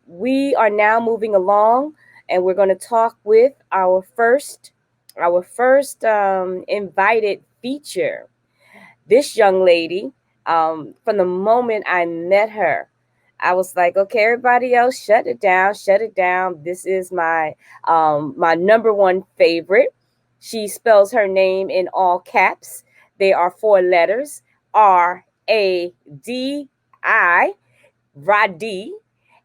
We are now moving along, and we're going to talk with our first invited feature. This young lady, from the moment I met her, I was like, okay, everybody else, shut it down, shut it down. This is my number one favorite. She spells her name in all caps. They are four letters: RADI, Radi,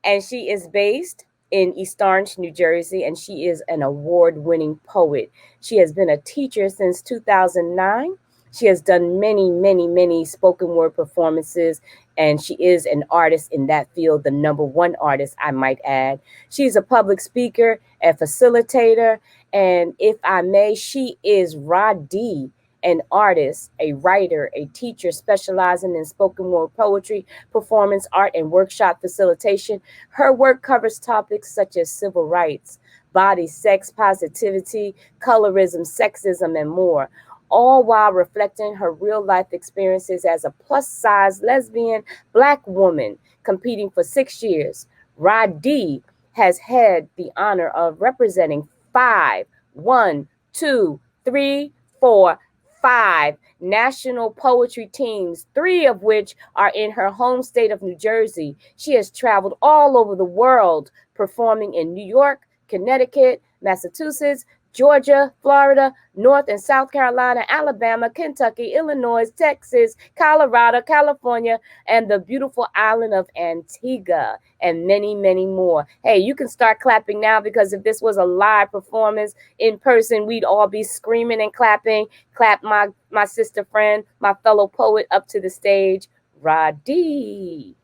and she is based in East Orange, New Jersey, and she is an award-winning poet. She has been a teacher since 2009. She has done many, many, many spoken word performances, and she is an artist in that field, the number one artist, I might add. She's a public speaker, a facilitator, and if I may, she is Radi, an artist, a writer, a teacher specializing in spoken word poetry, performance art, and workshop facilitation. Her work covers topics such as civil rights, body, sex, positivity, colorism, sexism, and more, all while reflecting her real life experiences as a plus size lesbian black woman competing for 6 years. Radi has had the honor of representing five, one, two, three, four, five national poetry teams, three of which are in her home state of New Jersey. She has traveled all over the world, performing in New York, Connecticut, Massachusetts, Georgia, Florida, North and South Carolina, Alabama, Kentucky, Illinois, Texas, Colorado, California, and the beautiful island of Antigua, and many, many more. Hey, you can start clapping now, because if this was a live performance in person, we'd all be screaming and clapping. Clap my sister friend, my fellow poet, up to the stage, Radi.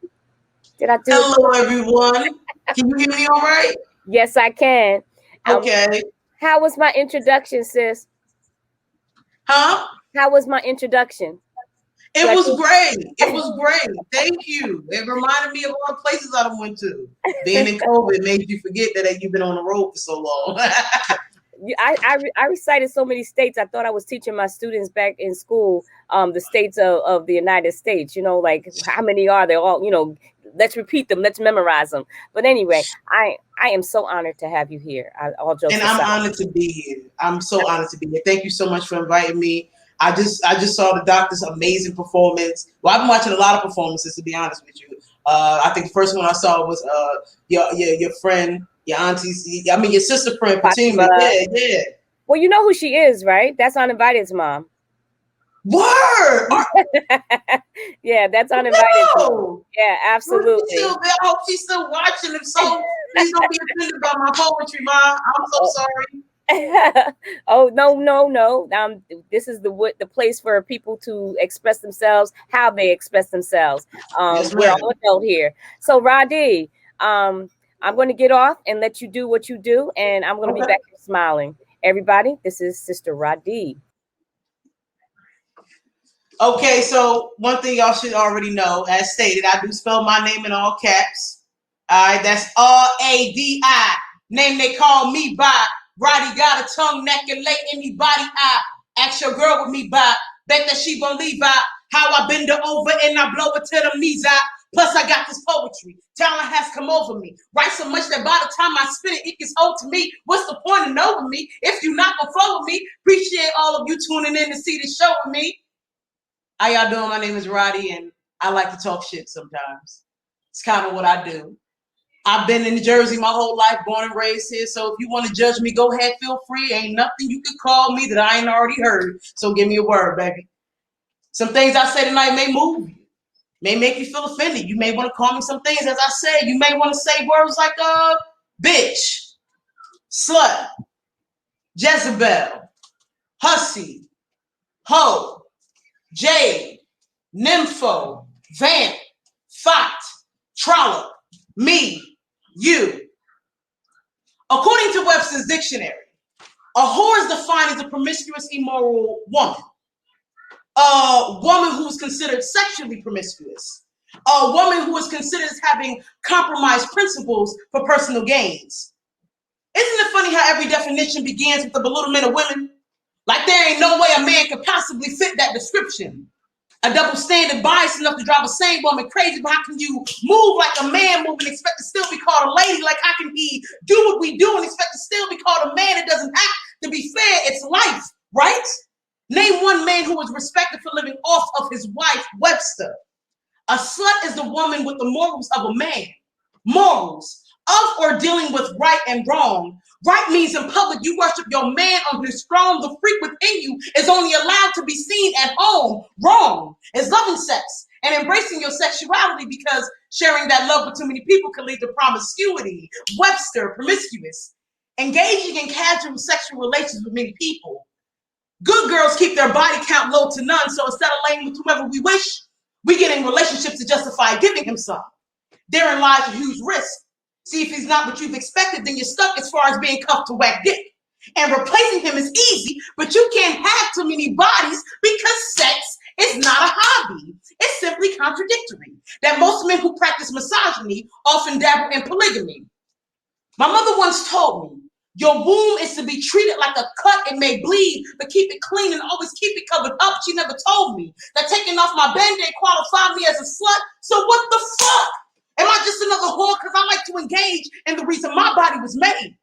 Did I do it? Hello, everyone. Can you hear me all right? Yes, I can. Um, Okay. how was my introduction, sis? Huh? How was my introduction? It was great. It was great. Thank you. It reminded me of all the places I went to. Being in COVID made you forget that you've been on the road for so long. I recited so many states. I thought I was teaching my students back in school, the states of the United States. Like how many are they all? Let's repeat them. Let's memorize them. But anyway, I am so honored to have you here. All jokes And I'm aside. honored to be here. I'm so honored to be here. Thank you so much for inviting me. I just saw the doctor's amazing performance. Well, I've been watching a lot of performances, to be honest with you. I think the first one I saw was your friend, your auntie, I mean your sister friend Fatima. Fatima. Yeah, yeah. Well, you know who she is, right? That's Uninvited's mom. Word. Yeah, that's Uninvited's mom. No. Yeah, Still absolutely. there. I hope she's still watching. If so, please don't be offended by my poetry, Mom. I'm so sorry. Oh, no, no, no. This is the place for people to express themselves, how they express themselves. Yes, We're ma'am. all adult here. So Radi, I'm going to get off and let you do what you do, and I'm going to be Okay. back here smiling. Everybody, this is Sister Radi. Okay, so one thing y'all should already know, as stated, I do spell my name in all caps. All right, that's RADI. Name they call me by. Roddy got a tongue, neck, and lay anybody I. Ask your girl with me by. Bet that she believe I. How I bend her over and I blow it to them knees out. Plus, I got this poetry. Talent has come over me. Write so much that by the time I spit it, it gets old to me. What's the point of knowing me if you not gonna flow with me? Appreciate all of you tuning in to see the show with me. How y'all doing? My name is Roddy, and I like to talk shit sometimes. It's kind of what I do. I've been in New Jersey my whole life, born and raised here. So if you want to judge me, go ahead, feel free. Ain't nothing you can call me that I ain't already heard. So give me a word, baby. Some things I say tonight may move you, may make you feel offended. You may want to call me some things, as I said. You may want to say words like bitch, slut, Jezebel, hussy, hoe, jade, nympho, vamp, thought, trollop, me, you. According to Webster's dictionary, a whore is defined as a promiscuous, immoral woman. A woman who is considered sexually promiscuous. A woman who is considered as having compromised principles for personal gains. Isn't it funny how every definition begins with the belittlement of women? Like there ain't no way a man could possibly fit that description. A double standard bias enough to drive a sane woman crazy, but how can you move like a man move and expect to still be called a lady? Like how can he do what we do and expect to still be called a man? It doesn't have to be fair. It's life, right? Name one man who was respected for living off of his wife, Webster. A slut is the woman with the morals of a man. Morals of or dealing with right and wrong. Right means in public you worship your man on his throne. The freak within you is only allowed to be seen at home. Wrong is loving sex and embracing your sexuality, because sharing that love with too many people can lead to promiscuity. Webster, promiscuous. Engaging in casual sexual relations with many people. Good girls keep their body count low to none, so instead of laying with whomever we wish, we get in relationships to justify giving him some. Therein lies a huge risk. See, if he's not what you've expected, then you're stuck as far as being cuffed to whack dick. And replacing him is easy, but you can't have too many bodies because sex is not a hobby. It's simply contradictory. That most men who practice misogyny often dabble in polygamy. My mother once told me, your womb is to be treated like a cut. It may bleed, but keep it clean and always keep it covered up. She never told me that taking off my Band-Aid qualified me as a slut. So what the fuck? Am I just another whore because I like to engage in the reason my body was made?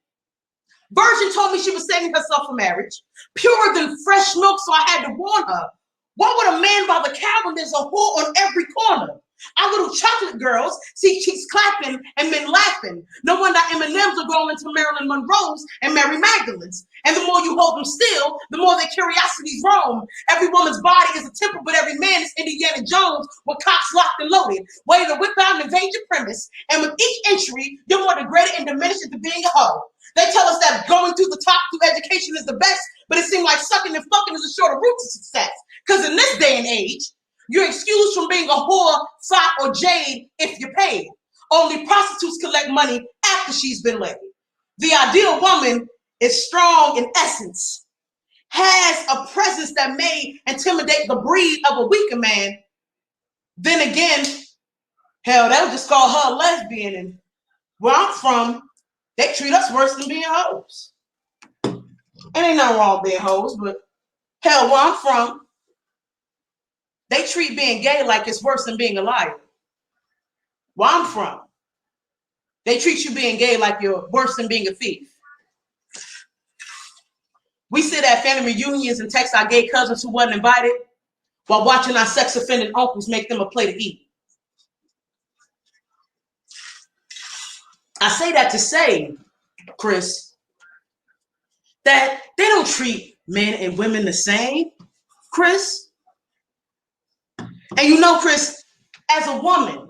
Virgin told me she was saving herself for marriage, purer than fresh milk, so I had to warn her. Why would a man buy the cow when there's a whore on every corner? Our little chocolate girls see cheeks clapping and men laughing. No wonder M&Ms are growing into Marilyn Monroe's and Mary Magdalene's. And the more you hold them still, the more their curiosities roam. Every woman's body is a temple, but every man is Indiana Jones with cocks locked and loaded, waiting to whip out and invade your premise. And with each entry, you're more degraded and diminished into being a hoe. They tell us that going through the top through education is the best, but it seems like sucking and fucking is a shorter route to success. Because in this day and age, you're excused from being a whore, sot, or jade if you're paid. Only prostitutes collect money after she's been laid. The ideal woman is strong in essence, has a presence that may intimidate the breed of a weaker man. Then again, hell, they'll just call her a lesbian. And where I'm from, they treat us worse than being hoes. And ain't nothing wrong with being hoes, but hell, where I'm from, they treat being gay like it's worse than being a liar. Where I'm from, they treat you being gay like you're worse than being a thief. We sit at family reunions and text our gay cousins who wasn't invited while watching our sex-offended uncles make them a plate of eat. I say that to say, Chris, that they don't treat men and women the same, Chris. And you know, Chris, as a woman,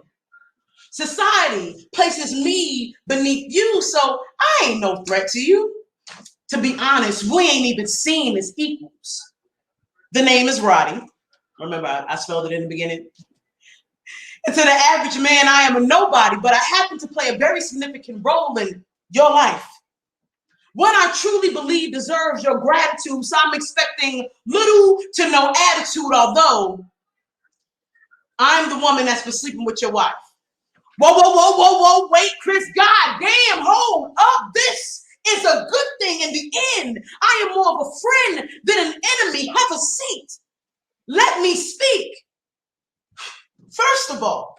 society places me beneath you, so I ain't no threat to you. To be honest, we ain't even seen as equals. The name is RADI. Remember, I spelled it in the beginning. And to the average man, I am a nobody, but I happen to play a very significant role in your life. One I truly believe deserves your gratitude, so I'm expecting little to no attitude, although I'm the woman that's been sleeping with your wife. Whoa, wait, Chris, God damn, hold up. This is a good thing in the end. I am more of a friend than an enemy. Have a seat. Let me speak. First of all,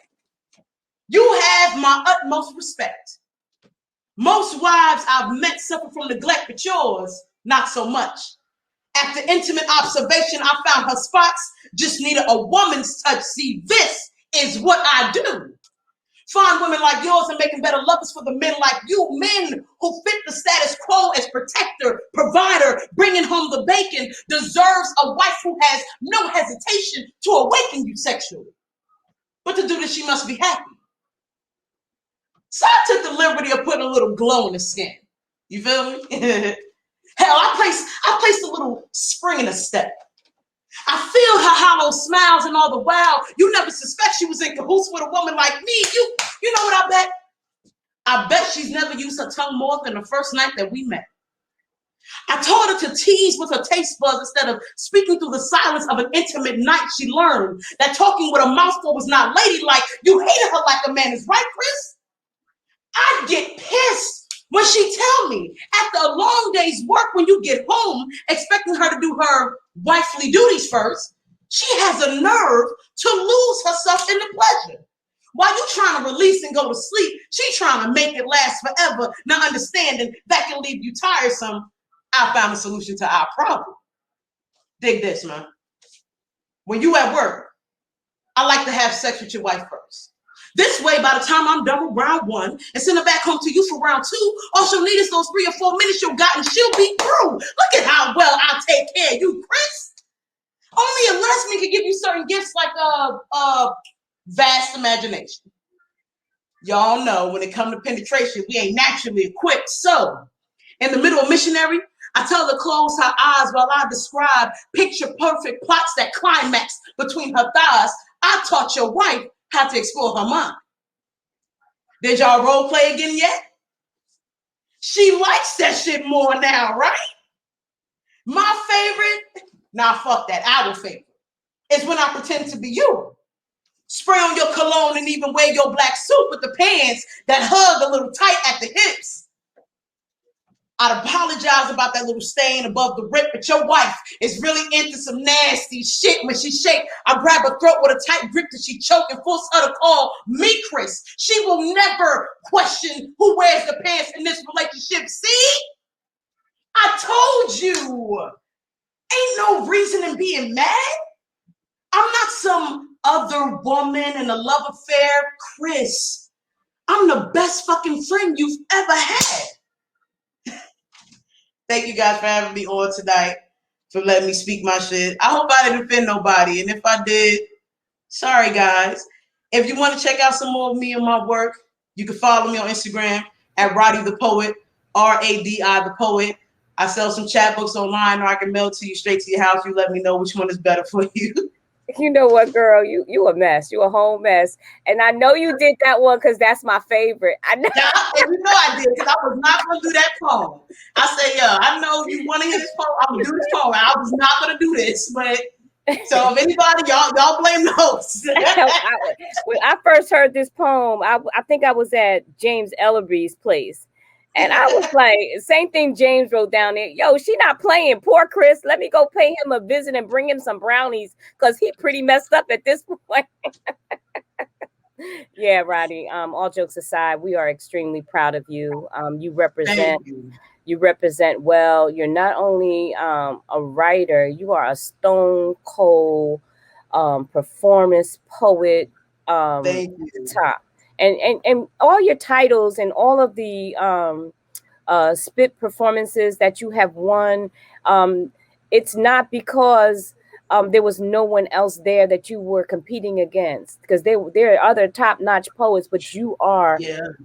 you have my utmost respect. Most wives I've met suffer from neglect, but yours, not so much. After intimate observation, I found her spots just needed a woman's touch. See, this is what I do. Find women like yours and making better lovers for the men like you. Men who fit the status quo as protector, provider, bringing home the bacon, deserves a wife who has no hesitation to awaken you sexually. But to do this, she must be happy. So I took the liberty of putting a little glow in the skin. You feel me? Hell, I placed a little spring in a step. I feel her hollow smiles and all the while, you never suspect she was in cahoots with a woman like me. You know what I bet? I bet she's never used her tongue more than the first night that we met. I taught her to tease with her taste buds instead of speaking through the silence of an intimate night. She learned that talking with a mouthful was not ladylike. You hated her like a man is, right, Chris? I'd get pissed when she tell me after a long day's work, when you get home, expecting her to do her wifely duties first, She has a nerve to lose herself in the pleasure. While you trying to release and go to sleep, she trying to make it last forever, not understanding that can leave you tiresome. I found a solution to our problem. Dig this, man. When you at work, I like to have sex with your wife first. This way, by the time I'm done with round 1 and send her back home to you for round 2, all she'll need is those 3 or 4 minutes you've got and she'll be through. Look at how well I take care of you, Chris. Only a lesbian can give you certain gifts like vast imagination. Y'all know when it comes to penetration, we ain't naturally equipped. So, in the middle of missionary, I tell her to close her eyes while I describe picture-perfect plots that climax between her thighs. I taught your wife how to explore her mind. Did y'all role play again yet? She likes that shit more now, right? My favorite, nah, fuck that, our favorite, is when I pretend to be you. Spray on your cologne and even wear your black suit with the pants that hug a little tight at the hips. I'd apologize about that little stain above the rip, but your wife is really into some nasty shit when she shake. I grab her throat with a tight grip that she choke and force her to call me Chris. She will never question who wears the pants in this relationship. See? I told you. Ain't no reason in being mad. I'm not some other woman in a love affair. Chris, I'm the best fucking friend you've ever had. Thank you guys for having me on tonight, for letting me speak my shit. I hope I didn't offend nobody, and if I did, sorry guys. If you want to check out some more of me and my work, you can follow me on Instagram at RADI the Poet, RADI the Poet. I sell some chat books online, or I can mail to you straight to your house. You let me know which one is better for you. You know what, girl? You a mess. You a whole mess. And I know you did that one because that's my favorite. I know. Yeah, you know I did, because I was not going to do that poem. I said, yeah, I know you want to hear this poem. I'm going to do this poem. I was not going to do this, but so if anybody, y'all blame those. When I first heard this poem, I think I was at James Ellerby's place. And I was like, same thing James wrote down there. Yo, she not playing. Poor Chris. Let me go pay him a visit and bring him some brownies because he pretty messed up at this point. Yeah, Roddy. All jokes aside, we are extremely proud of you. You represent well. You're not only a writer, you are a stone cold performance poet. Thank you. Top. And all your titles and all of the spit performances that you have won, it's not because there was no one else there that you were competing against, because there are other top-notch poets, but you are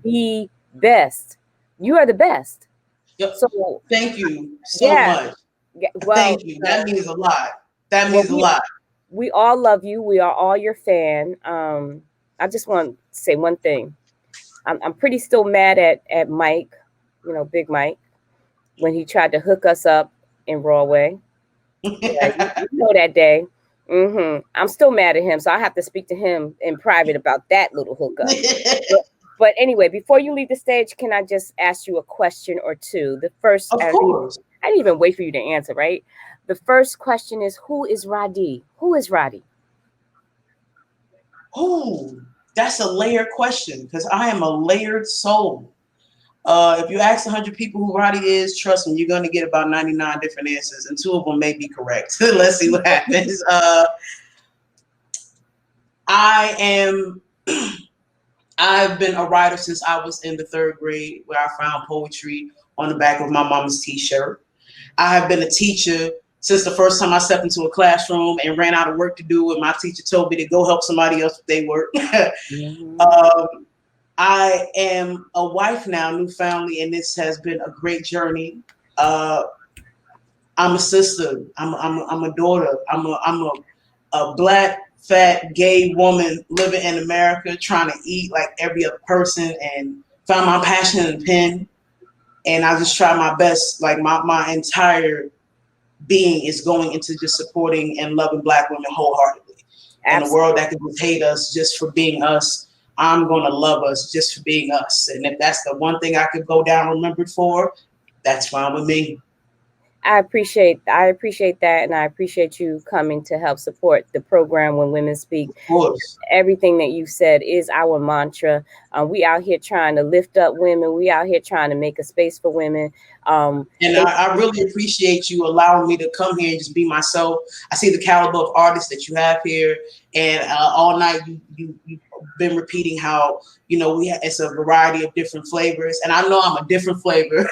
the best. You are the best. Yep. So thank you so much. Well, thank you. That means a lot. That means a lot. We all love you. We are all your fan. I just want to say one thing. I'm pretty still mad at Mike, Big Mike, when he tried to hook us up in Rawway. Yeah, you know that day. I'm still mad at him, so I have to speak to him in private about that little hookup. But anyway, before you leave the stage, can I just ask you a question or two? The first, of course. I didn't even wait for you to answer, right? The first question is, who is RADI? Who is RADI? Oh, that's a layered question, because I am a layered soul. If you ask 100 people who RADI is, trust me, you're going to get about 99 different answers, and 2 of them may be correct. Let's see what happens. I've been a writer since I was in the 3rd grade, where I found poetry on the back of my mama's t-shirt. I have been a teacher since the first time I stepped into a classroom and ran out of work to do, and my teacher told me to go help somebody else with their work. I am a wife now, new family, and this has been a great journey. I'm a sister. I'm a daughter. I'm a black, fat, gay woman living in America, trying to eat like every other person, and found my passion in the pen. And I just try my best. Like my entire being is going into just supporting and loving Black women wholeheartedly. In a world that can just hate us just for being us, I'm going to love us just for being us. And if that's the one thing I could go down remembered for, that's fine with me. I appreciate that, and I appreciate you coming to help support the program when women speak. Of course. Everything that you said is our mantra. We out here trying to lift up women. We out here trying to make a space for women. And They I really appreciate you allowing me to come here and just be myself. I see the caliber of artists that you have here, and all night you've been repeating how it's a variety of different flavors, and I know I'm a different flavor,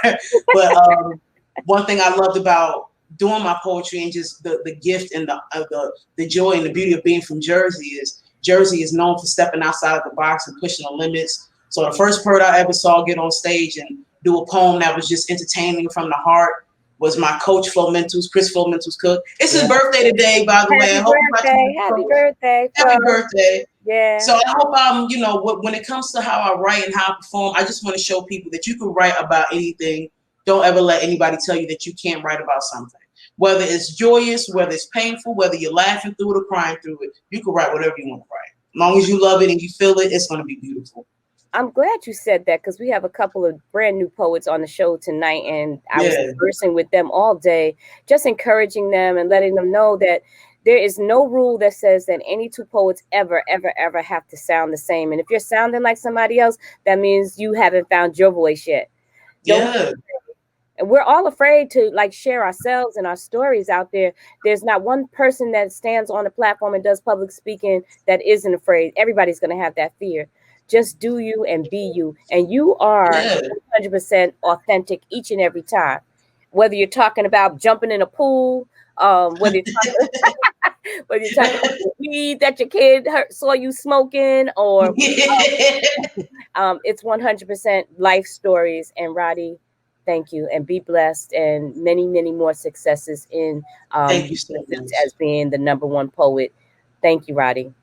but one thing I loved about doing my poetry and just the gift and the joy and the beauty of being from Jersey is known for stepping outside of the box and pushing the limits. So the first poet I ever saw get on stage and do a poem that was just entertaining from the heart was my coach Chris Flomento's cook. It's his Yeah. birthday today, by the way. Happy I hope you got birthday, to happy birthday, Flo. happy birthday. Yeah. So I hope when it comes to how I write and how I perform, I just want to show people that you can write about anything. Don't ever let anybody tell you that you can't write about something. Whether it's joyous, whether it's painful, whether you're laughing through it or crying through it, you can write whatever you want to write. As long as you love it and you feel it, it's going to be beautiful. I'm glad you said that because we have a couple of brand new poets on the show tonight, and I was Yeah. conversing with them all day, just encouraging them and letting them know that there is no rule that says that any two poets ever have to sound the same. And if you're sounding like somebody else, that means you haven't found your voice yet. Don't. Yeah. And we're all afraid to like share ourselves and our stories out there. There's not one person that stands on the platform and does public speaking that isn't afraid. Everybody's going to have that fear. Just do you and be you. And you are Yeah. 100% authentic each and every time. Whether you're talking about jumping in a pool, whether you're talking about the weed that your kid saw you smoking, or it's 100% life stories. And RADI, thank you, and be blessed, and many more successes in Thank you so as much. being the number one poet. Thank you, RADI.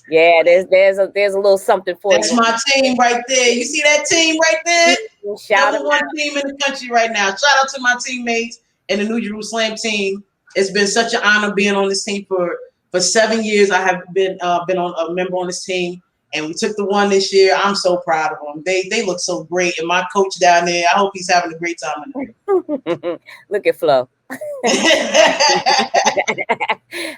Yeah, there's a little something for That's you. my team right there. You see that team right there? Shout Number them one out. team in the country right now. Shout out to my teammates and the New Jerusalem team. It's been such an honor being on this team for 7 years. I have been on a member on this team, and we took the one this year. I'm so proud of them. They look so great, and my coach down there, I hope he's having a great time. Look at Flo.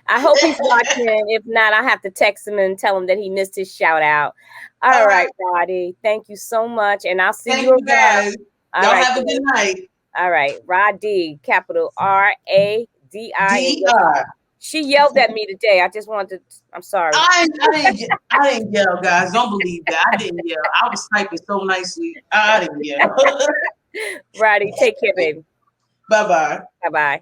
I hope he's watching. If not, I have to text him and tell him that he missed his shout out. All right, Roddy. Thank you so much. And I'll see Thank you you around. guys. All Y'all right. have a good night. All right. Roddy, capital RADI. DR. She yelled at me today. I just wanted to, I'm sorry. I didn't yell, guys. Don't believe that. I didn't yell. I was typing so nicely. I didn't yell. Roddy, take care, baby. Bye-bye. Bye-bye.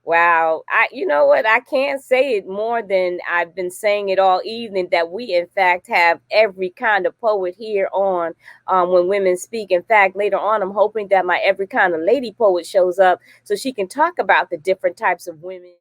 Wow. You know what? I can't say it more than I've been saying it all evening, that we in fact have every kind of poet here on When Women Speak. In fact, later on, I'm hoping that my every kind of lady poet shows up so she can talk about the different types of women.